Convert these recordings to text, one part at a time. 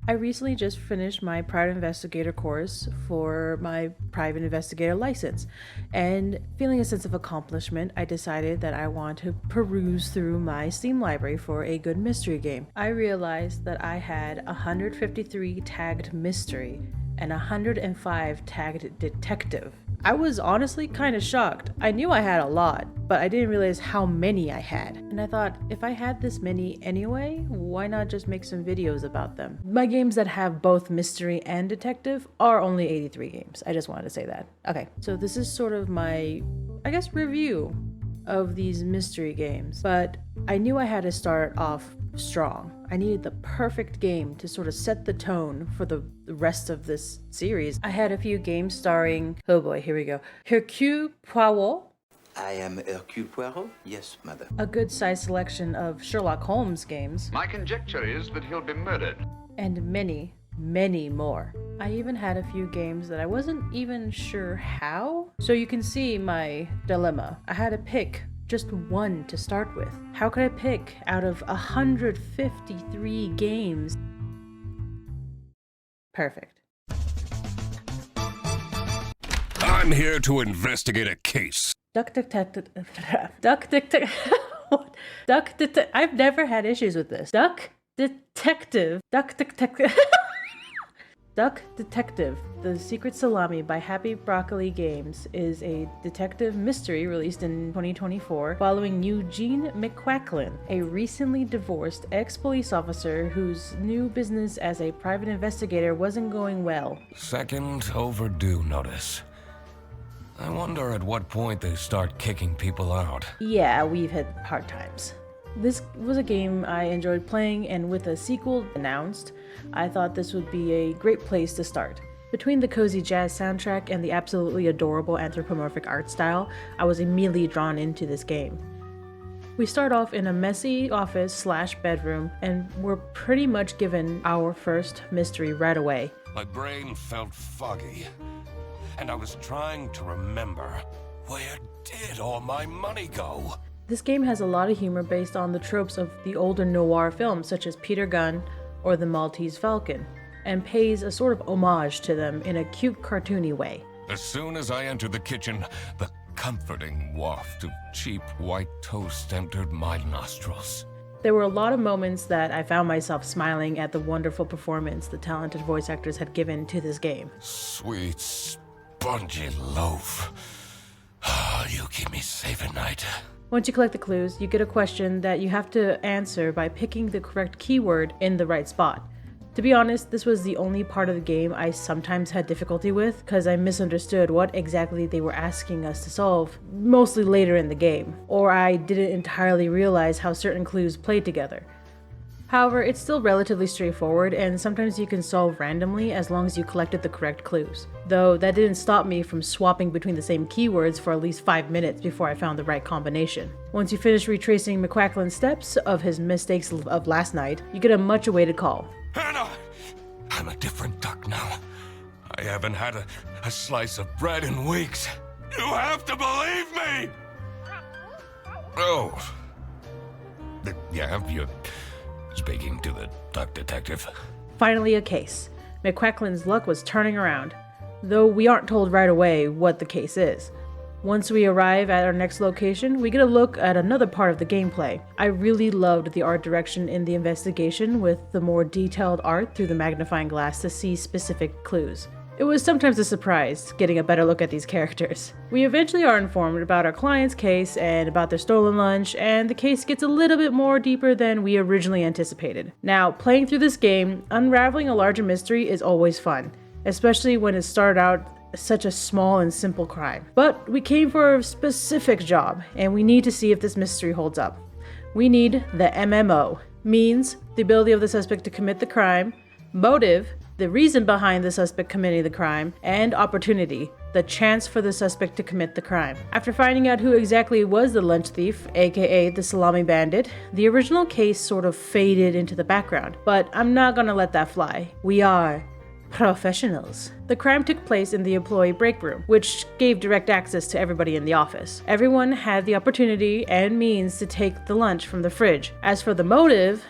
I recently just finished my private investigator course for my private investigator license, and feeling a sense of accomplishment, I decided that I want to peruse through my Steam library for a good mystery game. I realized that I had 153 tagged mystery and 105 tagged detective. I was honestly kind of shocked. I knew I had a lot, but I didn't realize how many I had. And I thought, if I had this many anyway, why not just make some videos about them? My games that have both mystery and detective are only 83 games. I just wanted to say that. Okay, so this is sort of my, I guess, review of these mystery games. But I knew I had to start off strong. I needed the perfect game to sort of set the tone for the rest of this series. I had a few games starring, oh boy, here we go, Hercule Poirot. I am Hercule Poirot? Yes, madam. A good sized selection of Sherlock Holmes games. My conjecture is that he'll be murdered. And many, many more. I even had a few games that I wasn't even sure how. So you can see my dilemma. I had to pick just one to start with. How could I pick out of 153 games? Perfect. I'm here to investigate a case. Duck detective. I've never had issues with this. Duck detective. Duck Detective, The Secret Salami by Happy Brocolli Games is a detective mystery released in 2024 following Eugene McQuacklin, a recently divorced ex-police officer whose new business as a private investigator wasn't going well. Second overdue notice. I wonder at what point they start kicking people out. Yeah, we've hit hard times. This was a game I enjoyed playing, and with a sequel announced, I thought this would be a great place to start. Between the cozy jazz soundtrack and the absolutely adorable anthropomorphic art style, I was immediately drawn into this game. We start off in a messy office/bedroom, and we're pretty much given our first mystery right away. My brain felt foggy, and I was trying to remember, where did all my money go? This game has a lot of humor based on the tropes of the older noir films such as Peter Gunn or The Maltese Falcon, and pays a sort of homage to them in a cute cartoony way. As soon as I entered the kitchen, the comforting waft of cheap white toast entered my nostrils. There were a lot of moments that I found myself smiling at the wonderful performance the talented voice actors had given to this game. Sweet, spongy loaf. You keep me safe at night. Once you collect the clues, you get a question that you have to answer by picking the correct keyword in the right spot. To be honest, this was the only part of the game I sometimes had difficulty with because I misunderstood what exactly they were asking us to solve, mostly later in the game, or I didn't entirely realize how certain clues played together. However, it's still relatively straightforward, and sometimes you can solve randomly as long as you collected the correct clues. Though that didn't stop me from swapping between the same keywords for at least 5 minutes before I found the right combination. Once you finish retracing McQuacklin's steps of his mistakes of last night, you get a much awaited call. Hannah! I'm a different duck now. I haven't had a slice of bread in weeks. You have to believe me! Oh. Yeah, you're speaking to the duck detective. Finally a case. McQuacklin's luck was turning around, though we aren't told right away what the case is. Once we arrive at our next location, we get a look at another part of the gameplay. I really loved the art direction in the investigation with the more detailed art through the magnifying glass to see specific clues. It was sometimes a surprise getting a better look at these characters. We eventually are informed about our client's case and about their stolen lunch, and the case gets a little bit more deeper than we originally anticipated. Now, playing through this game, unraveling a larger mystery is always fun, especially when it started out such a small and simple crime. But we came for a specific job, and we need to see if this mystery holds up. We need the MMO, means the ability of the suspect to commit the crime, motive, the reason behind the suspect committing the crime, and opportunity, the chance for the suspect to commit the crime. After finding out who exactly was the lunch thief, aka the salami bandit, the original case sort of faded into the background, but I'm not gonna let that fly. We are professionals. The crime took place in the employee break room, which gave direct access to everybody in the office. Everyone had the opportunity and means to take the lunch from the fridge. As for the motive,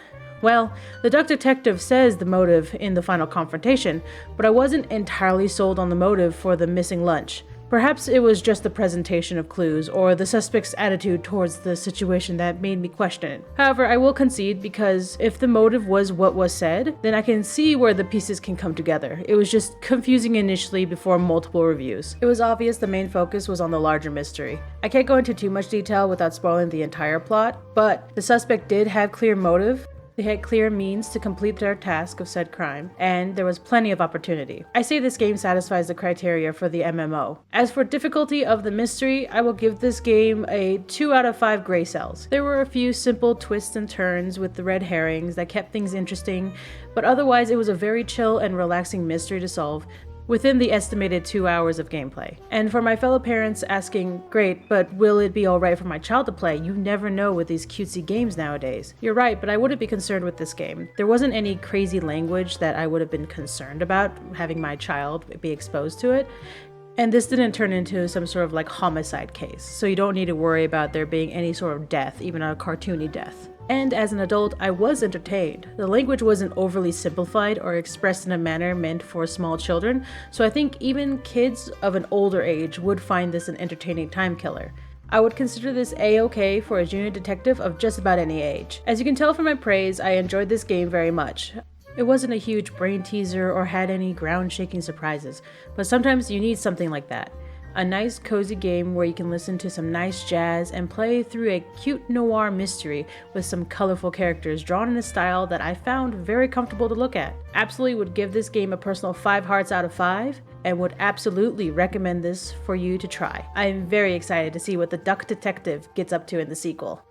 Well, the duck detective says the motive in the final confrontation, but I wasn't entirely sold on the motive for the missing lunch. Perhaps it was just the presentation of clues or the suspect's attitude towards the situation that made me question it. However, I will concede, because if the motive was what was said, then I can see where the pieces can come together. It was just confusing initially before multiple reviews. It was obvious the main focus was on the larger mystery. I can't go into too much detail without spoiling the entire plot, but the suspect did have clear motive. They had clear means to complete their task of said crime, and there was plenty of opportunity. I say this game satisfies the criteria for the MMO. As for difficulty of the mystery, I will give this game a 2 out of 5 gray cells. There were a few simple twists and turns with the red herrings that kept things interesting, but otherwise it was a very chill and relaxing mystery to solve within the estimated 2 hours of gameplay. And for my fellow parents asking, great, but will it be alright for my child to play? You never know with these cutesy games nowadays. You're right, but I wouldn't be concerned with this game. There wasn't any crazy language that I would have been concerned about having my child be exposed to it. And this didn't turn into some sort of like homicide case, so you don't need to worry about there being any sort of death, even a cartoony death. And as an adult, I was entertained. The language wasn't overly simplified or expressed in a manner meant for small children, so I think even kids of an older age would find this an entertaining time killer. I would consider this A-okay for a junior detective of just about any age. As you can tell from my praise, I enjoyed this game very much. It wasn't a huge brain teaser or had any ground-shaking surprises, but sometimes you need something like that. A nice cozy game where you can listen to some nice jazz and play through a cute noir mystery with some colorful characters drawn in a style that I found very comfortable to look at. Absolutely would give this game a personal 5 hearts out of 5 and would absolutely recommend this for you to try. I am very excited to see what the Duck Detective gets up to in the sequel.